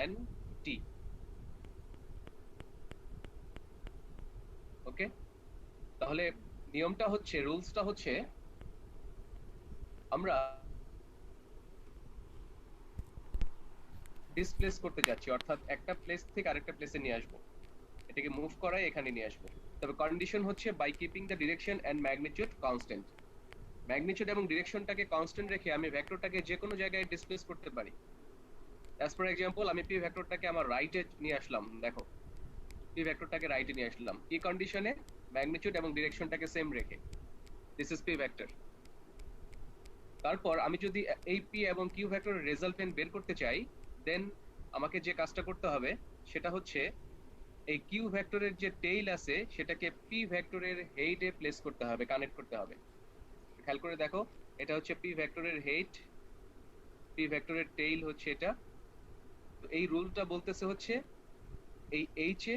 and t. ওকে, তাহলে নিয়মটা হচ্ছে, রুলসটা হচ্ছে, আমরা ডিসপ্লেস করতে যাচ্ছি, অর্থাৎ একটা প্লেস থেকে আরেকটা প্লেসে নিয়ে আসবো, এটাকে মুভ করাই এখানে নিয়ে আসবো। তবে কন্ডিশন হচ্ছে by keeping the direction and magnitude constant. Magnitude এবং ডিরেকশনটাকে কনস্ট্যান্ট রেখে আমি ভেক্টরটাকে যে কোনো জায়গায় ডিসপ্লেস করতে পারি। অ্যাজ ফর এক্সাম্পল, আমি পি ভেক্টরটাকে আমার রাইটে নিয়ে আসলাম, দেখো পি ভেক্টরটাকে রাইটে নিয়ে আসলাম কি কন্ডিশনে, ম্যাগনিটিউড এবং ডিরেকশনটাকে সেম রেখে। This is P vector. তারপর আমি যদি এই পি এবং কিউ ভেক্টরের রেজাল্টেন্ট বের করতে চাই, দেন আমাকে যে কাজটা করতে হবে সেটা হচ্ছে এই কিউ ভেক্টরের যে টেইল আছে সেটাকে পি ভেক্টরের হেইটে প্লেস করতে হবে, কানেক্ট করতে হবে। খেয়াল করে দেখো, এটা হচ্ছে পি ভেক্টরের হেইট, পি ভেক্টরের টেইল হচ্ছে এটা। তো এই রুলটা বলতেছে হচ্ছে এই এইচ এ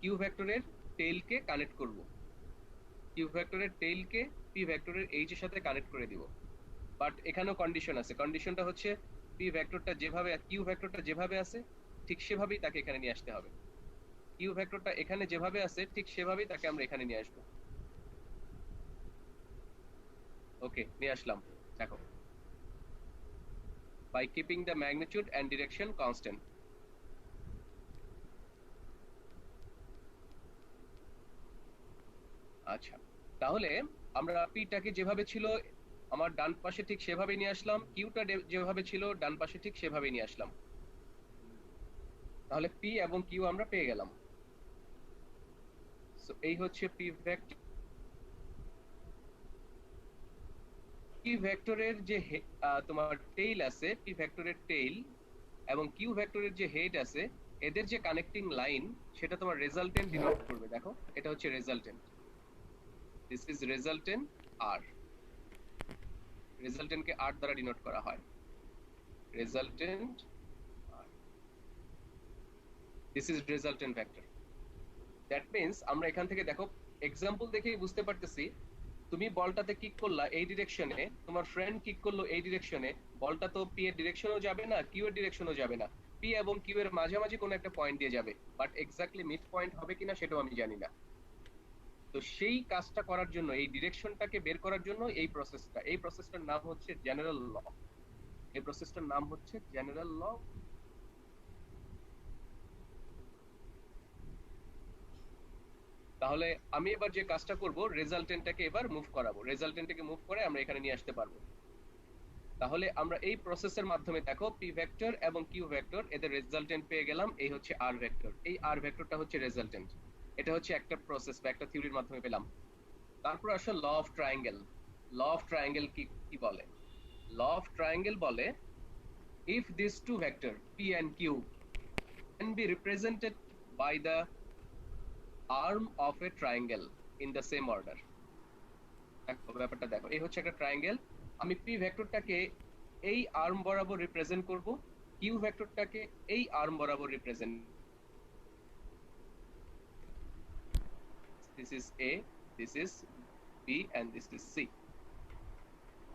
কিউ ভেক্টরের টেইলকে কানেক্ট করব, কিউ ভেক্টরের টেইলকে পি ভেক্টরের এইচ এর সাথে কানেক্ট করে দিব। বাট এখানেও কন্ডিশন আছে, কন্ডিশনটা হচ্ছে পি ভেক্টরটা যেভাবে, কিউ ভেক্টরটা যেভাবে আছে ঠিক সেভাবেই তাকে এখানে নিয়ে আসতে হবে। কিউ ভেক্টরটা এখানে যেভাবে আছে ঠিক সেভাবেই তাকে আমরা এখানে নিয়ে আসবো। ওকে, নিয়ে আসলাম। দেখো, by keeping the magnitude and direction constant. আচ্ছা, তাহলে আমরা পিটাকে যেভাবে ছিল আমার ডান পাশে ঠিক সেভাবে নিয়ে আসলাম, কিউটা যেভাবে ছিল ডান পাশে ঠিক সেভাবে নিয়ে আসলাম। তাহলে পি এবং কিউ আমরা পেয়ে গেলাম। সো এই হচ্ছে পি ভেক্টর। পি ভেক্টরের যে তোমার টেইল আছে, পি ভেক্টরের টেইল এবং কিউ ভেক্টরের যে হেড আছে, এদের যে কানেক্টিং লাইন সেটা তোমার রেজাল্টেন্ট ডিনোট করবে। দেখো, এটা হচ্ছে resultant, this is resultant R. রেজাল্টেন্টকে আর দ্বারা ডিনোট করা হয়, resultant R. This is resultant vector. That means আমরা এখান থেকে দেখো এক্সাম্পল দেখেই বুঝতে পারতেছি, তুমি বলটাতে কিক করলা এই ডিরেকশনে, তোমার ফ্রেন্ড কিক করলো এই ডিরেকশনে, বলটা তো পি এর ডিরেকশনও যাবে না, কিউ এর ডিরেকশনও যাবে না, পি এবং কিউ এর মাঝামাঝি কোনো একটা পয়েন্ট দিয়ে যাবে, বাট এক্স্যাক্টলি মিড পয়েন্ট হবে কিনা সেটাও আমি জানি না। তো সেই কাজটা করার জন্য, এই ডিরেকশনটাকে বের করার জন্য এই প্রসেসটা, এই প্রসেসটার নাম হচ্ছে জেনারেল ল। এই প্রসেসটার নাম হচ্ছে জেনারেল ল। তাহলে আমি এবার যে কাজটা করব, রেজাল্টেন্টটাকে এবার মুভ করাবো, রেজাল্টেন্টটাকে মুভ করে আমরা এখানে নিয়ে আসতে পারবো। তাহলে আমরা এই প্রসেসের মাধ্যমে দেখো পি ভেক্টর এবং কিউ ভেক্টর এদের রেজাল্টেন্ট পেয়ে গেলাম, এই হচ্ছে আর ভেক্টর, এই আর ভেক্টরটা হচ্ছে রেজাল্টেন্ট। এটা হচ্ছে একটা প্রসেস বা একটা থিওরির মাধ্যমে পেলাম। তারপর আসলে law of triangle. Law of triangle কি কি বলে? ল অফ ট্রায়াঙ্গেল বলে, if these two vector p and q can be represented by the arm of a triangle in the same order। দেখো ব্যাপারটা দেখো, এই হচ্ছে একটা ট্রায়াঙ্গেল, আমি পি ভেক্টরটাকে এই আর্ম বরাবর রিপ্রেজেন্ট করব, কিউ ভেক্টরটাকে এই আর্ম বরাবর represent, this is A, this is B and this is C.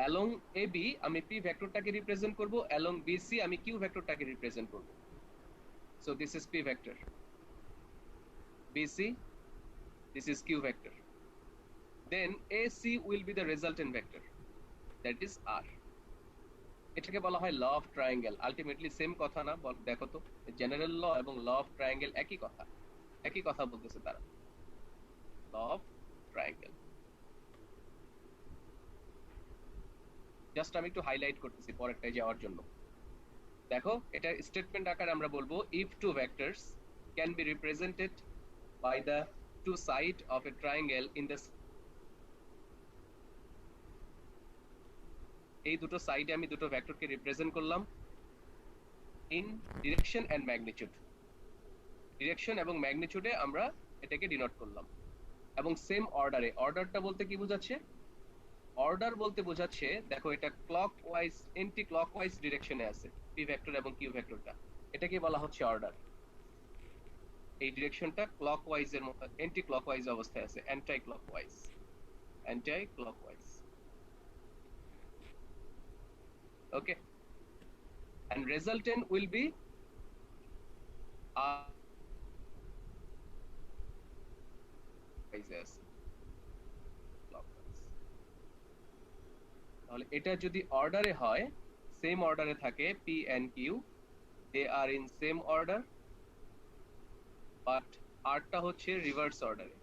Along A B আমি পি ভেক্টরটাকে রিপ্রেজেন্ট করব, অ্যালং বি সি আমি কিউ ভেক্টরটাকে রিপ্রেজেন্ট করব। So this is P vector, BC, this is Q vector. Then AC will be the resultant vector, that is R. এটাকে বলা হয় law of triangle. Ultimately same কথা না? দেখো তো, জেনারেল ল এবং ল অফ ট্রায়াঙ্গেল একই কথা, একই কথা বলতেছে তারা, ল অফ ট্রায়াঙ্গেল। জাস্ট আমি একটু হাইলাইট করতেছি পরেরটায় যাওয়ার জন্য। দেখো, এটা স্টেটমেন্ট আকারে আমরা বলবো, if two vectors can be represented by the two sides of a triangle in the, এই দুটো সাইডে আমি দুটো ভেক্টরকে রিপ্রেজেন্ট করলাম in direction and magnitude, direction এবং ম্যাগনিটিউডে আমরা এটাকে ডিনোট করলাম, এবং সেম অর্ডারে। অর্ডারটা বলতে কি বোঝাচ্ছে? অর্ডার বলতে বোঝাচ্ছে, দেখো এটা ক্লকওয়াইজ, এন্টি ক্লকওয়াইজ ডিরেকশনে আছে পি ভেক্টর এবং কিউ ভেক্টরটা, এটাকে বলা হচ্ছে অর্ডার। এই ডিরেকশনটা ক্লকওয়াইজ এর মতো, এন্টি ক্লকওয়াইজ অবস্থায় আছে, anticlockwise, anticlockwise. Okay, and resultant will be R তাহলে এটা যদি অর্ডারে হয়, সেম অর্ডারে থাকে P and Q, they are in same order, but আরটা হচ্ছে রিভার্স অর্ডারে।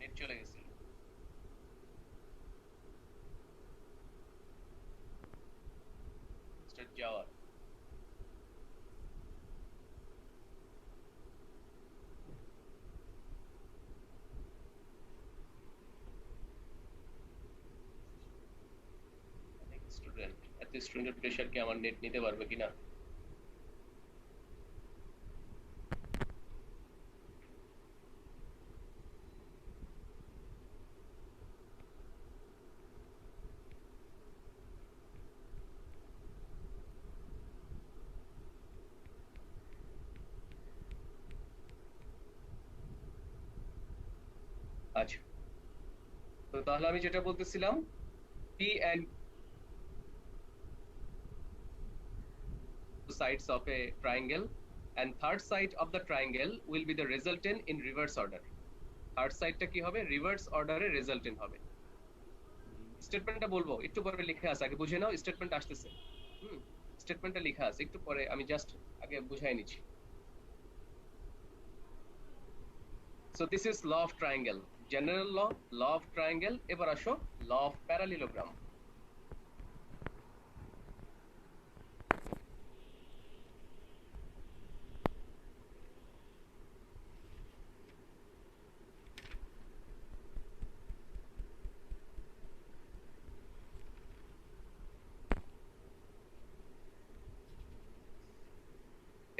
নেট চলে গেছে। স্টার্ট যাওয়ার স্টুডেন্ট, এত স্টুডেন্টের প্রেসার কি আমার নেট নিতে পারবে কিনা? আচ্ছা, তো তাহলে আমি যেটা বলতেছিলাম, P and sides of a triangle, and third side of the triangle will be the resultant in reverse order. Third সাইডটা কি হবে? রিভার্স অর্ডারে রেজাল্টেন্ট হবে। স্টেটমেন্টটা বলবো একটু পরে, লিখে আছে, আগে বুঝে নাও। স্টেটমেন্ট আসতেছে, হুম, স্টেটমেন্টটা লেখা আছে, একটু পরে আমি জাস্ট আগে বুঝাই নিচ্ছি। So this is law of triangle, general law, law of triangle. এবার আসো ল অফ প্যারালিলোগ্রাম।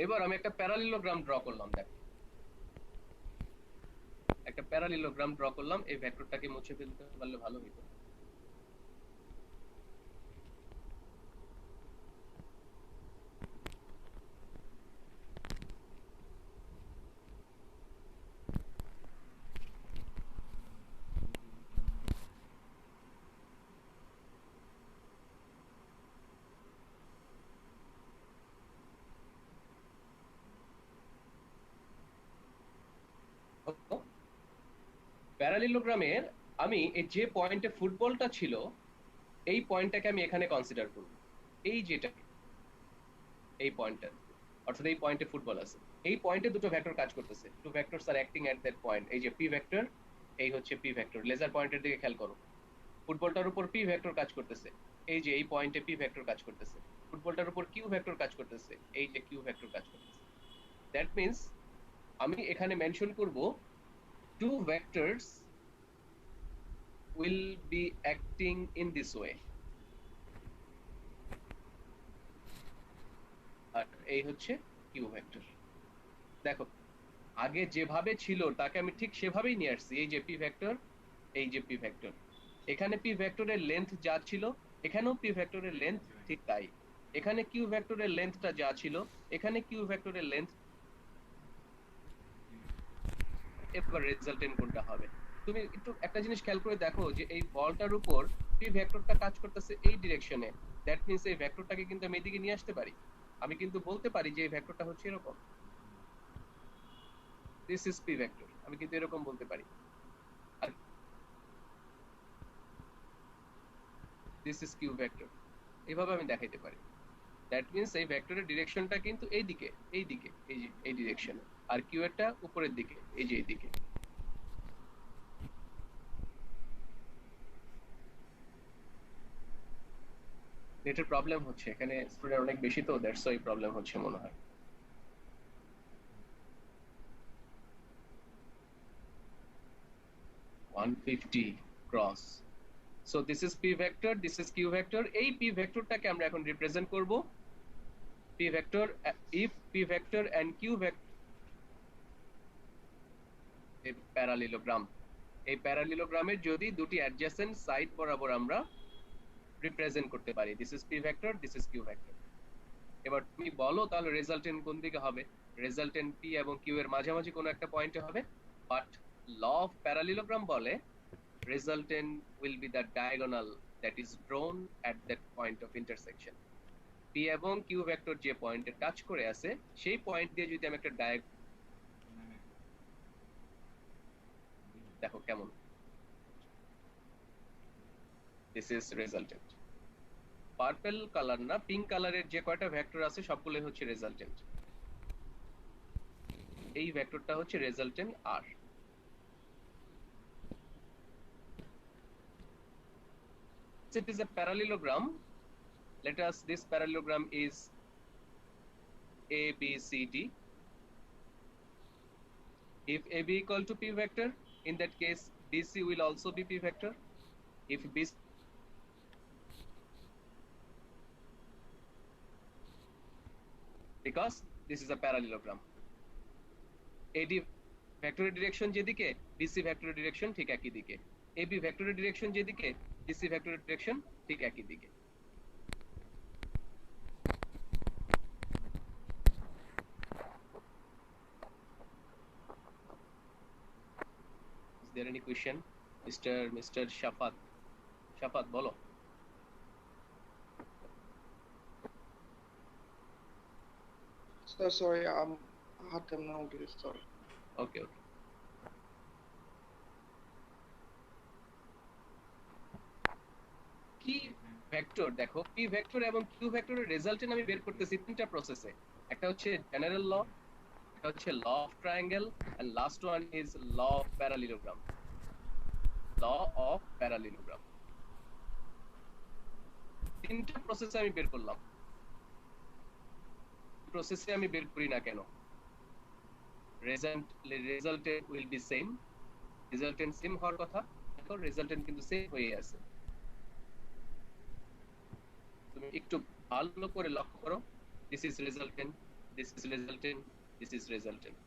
এবার আমি একটা প্যারালিলোগ্রাম ড্র করলাম, দেখো একটা প্যারালিলোগ্রাম ড্র করলাম। এই ভেক্টরটাকে মুছে ফেলতে পারলে ভালো হতো। প্যারালিলোগ্রামের আমি এই যে পয়েন্টে ফুটবলটা ছিল, এই পয়েন্টটাকে আমি এখানে কনসিডার করব। এই যেটা, এই পয়েন্টটা, অর্থাৎ এই পয়েন্টে ফুটবল আছে, এই পয়েন্টে দুটো ভেক্টর কাজ করতেছে, two vectors are acting at that point. এই যে পি ভেক্টর, এই হচ্ছে পি ভেক্টর। লেজার পয়েন্টের দিকে খেয়াল করো, ফুটবলটার উপর পি ভেক্টর কাজ করতেছে, এই যে এই পয়েন্টে পি ভেক্টর কাজ করতেছে। ফুটবলটার উপর কিউ ভেক্টর কাজ করতেছে, এই যে কিউ ভেক্টর কাজ করতেছে। দ্যাট মিন্স আমি এখানে মেনশন করব two vectors will be acting in this way. আর এই হচ্ছে কিউ ভেক্টর। দেখো আগে যেভাবে ছিল তাকে আমি ঠিক সেভাবেই নিয়ে আসছি। এই যে পি ভেক্টর, এই যে পি ভেক্টর, এখানে পি ভেক্টরের লেন্থ যা ছিল, এখানেও পি ভেক্টরের লেন্থ ঠিক তাই। এখানে কিউ ভেক্টরের লেন্থটা যা ছিল, এখানে কিউ ভেক্টরের লেন্থ। এবার রেজাল্টেন্ট কোনটা হবে? তুমি একটু একটা জিনিস খেয়াল করে দেখো যে এই বলটার উপর পি ভেক্টরটা কাজ করতেছে এই ডিরেকশনে। দ্যাট মিন্স এই ভেক্টরটাকে কিন্তু আমি এদিকে নিয়ে আসতে পারি। আমি কিন্তু বলতে পারি যে এই ভেক্টরটা হচ্ছে এরকম, দিস ইজ পি ভেক্টর, আমি কিন্তু এরকম বলতে পারি। আর দিস ইজ কিউ ভেক্টর, এইভাবে আমি দেখাইতে পারি। দ্যাট মিন্স এই ভেক্টরের ডিরেকশনটা কিন্তু এই দিকে, এই দিকে, এই যে এই ডিরেকশনে। আর কিউ এরটা উপরের দিকে, এই যে এই দিকে। নেটের প্রবলেম হচ্ছে এখানে, স্টুডেন্ট অনেক বেশি তো, দ্যাটস ওয়াই প্রবলেম হচ্ছে মনে হয়। 150 cross. So this is P vector, this is Q vector. এই পি ভেক্টরটাকে আমরা এখন রিপ্রেজেন্ট করব। P vector, if P vector and Q vector parallelogram, এই প্যারালিলোগ্রামের যদি দুটি অ্যাডজেসেন্ট সাইড বরাবর আমরা রিপ্রেজেন্ট করতে পারি, this is P vector, this is Q vector. এবার তুমি বলো তাহলে রেজাল্টেন্ট কোন দিকে হবে? রেজাল্টেন্ট পি এবং কিউ এর মাঝামাঝি কোনো একটা পয়েন্টে হবে, বাট ল অফ প্যারালিলোগ্রাম বলে resultant will be the diagonal that is drawn at that point of intersection. P এবং Q ভেক্টর যে পয়েন্টে টাচ করে আছে সেই পয়েন্ট দিয়ে যদি আমি একটা দেখো কেমন, this is resultant. Purple colour না, পিঙ্ক কালারের যে কয়টা ভেক্টর আছে সবগুলোই হচ্ছে রেজাল্টেন্ট। এই ভেক্টরটা হচ্ছে resultant R. It is a parallelogram. Let us, this parallelogram is A, B, C, D. If AB equal to P vector, in that case BC will also be P vector. If BC, because this is a parallelogram. AD ভেক্টরের direction যেদিকে, BC ভেক্টরের direction ঠিক একই দিকে। AB ভেক্টরের direction যেদিকে, BC ভেক্টরের direction ঠিক একই দিকে। Is there any question? Mr. Shafat bolo. Sir, sorry, I had them notice, sorry. Okay. কি ভেক্টর দেখো, পি ভেক্টর এবং কিউ ভেক্টরের রেজাল্টেন্ট আমি বের করতেছি তিনটা প্রসেসে। একটা হচ্ছে জেনারেল ল, একটা হচ্ছে law of triangle, and last one is law of parallelogram. Law of parallelogram তিনটা প্রসেসে আমি বের করলাম। প্রসেসে আমি বের করি না কেন? Resultant will be same, resultant same হওয়ার কথা, দেখো রেজাল্টেন্ট কিন্তু সেম হয়ে আছে। তুমি একটু ভালো করে লক্ষ্য করো, this is resultant, this is resultant, this is resultant.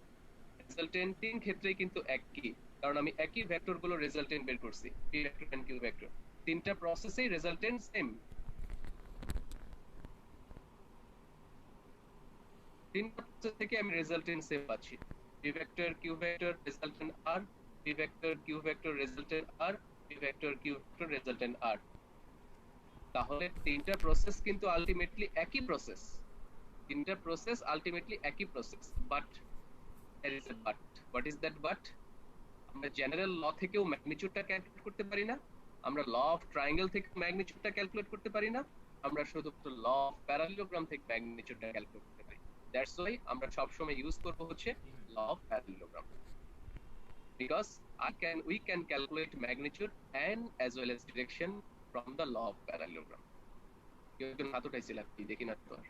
Resultant তিন ক্ষেত্রেই কিন্তু একই, কারণ আমি একই ভেক্টর গুলো রেজাল্টেন্ট বের করছি, P vector and Q vector. তিনটা প্রসেসেই রেজাল্টেন্ট সেম। তিনটা প্রসেস থেকে আমি রেজাল্টেন্ট সেম পাচ্ছি। P vector Q vector resultant R, P vector Q vector resultant R, P vector Q vector resultant R. তাহলে তিনটা প্রসেস কিন্তু আলটিমেটলি একই প্রসেস, তিনটা প্রসেস আলটিমেটলি একই process, but there is a but. What is that but? আমরা general law থেকেও ম্যাগনিটিউডটা calculate করতে পারি না, আমরা ল অফ ট্রায়াঙ্গেল থেকে ম্যাগনিটিউডটা ক্যালকুলেট করতে পারি না, আমরা শুধুমাত্র ল অফ প্যারালিলোগ্রাম থেকে ম্যাগনিটিউডটা ক্যালকুলেট করতে পারি। দ্যাটস ওয়াই আমরা সব সময় ইউজ করব হচ্ছে law of parallelogram, because we can calculate magnitude and as well as direction from the law of parallelogram. কেউ একজন হাত উঠাইছিল, আপনি দেখি না তো আর।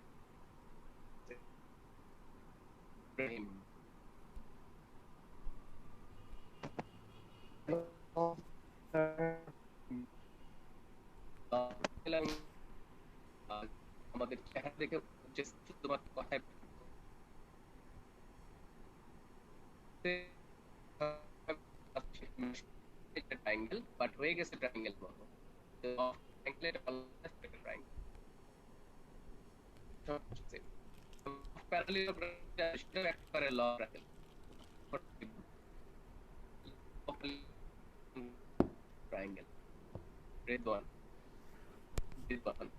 আমাদের চেহারা দেখে শুধুমাত্র কথায় ট্রায়াঙ্গেল, বাট হয়ে গেছে ট্রায়াঙ্গেল মতো। প্যারালিলোগ্রাম একবারে ল রাখে triangle. Red one. This one.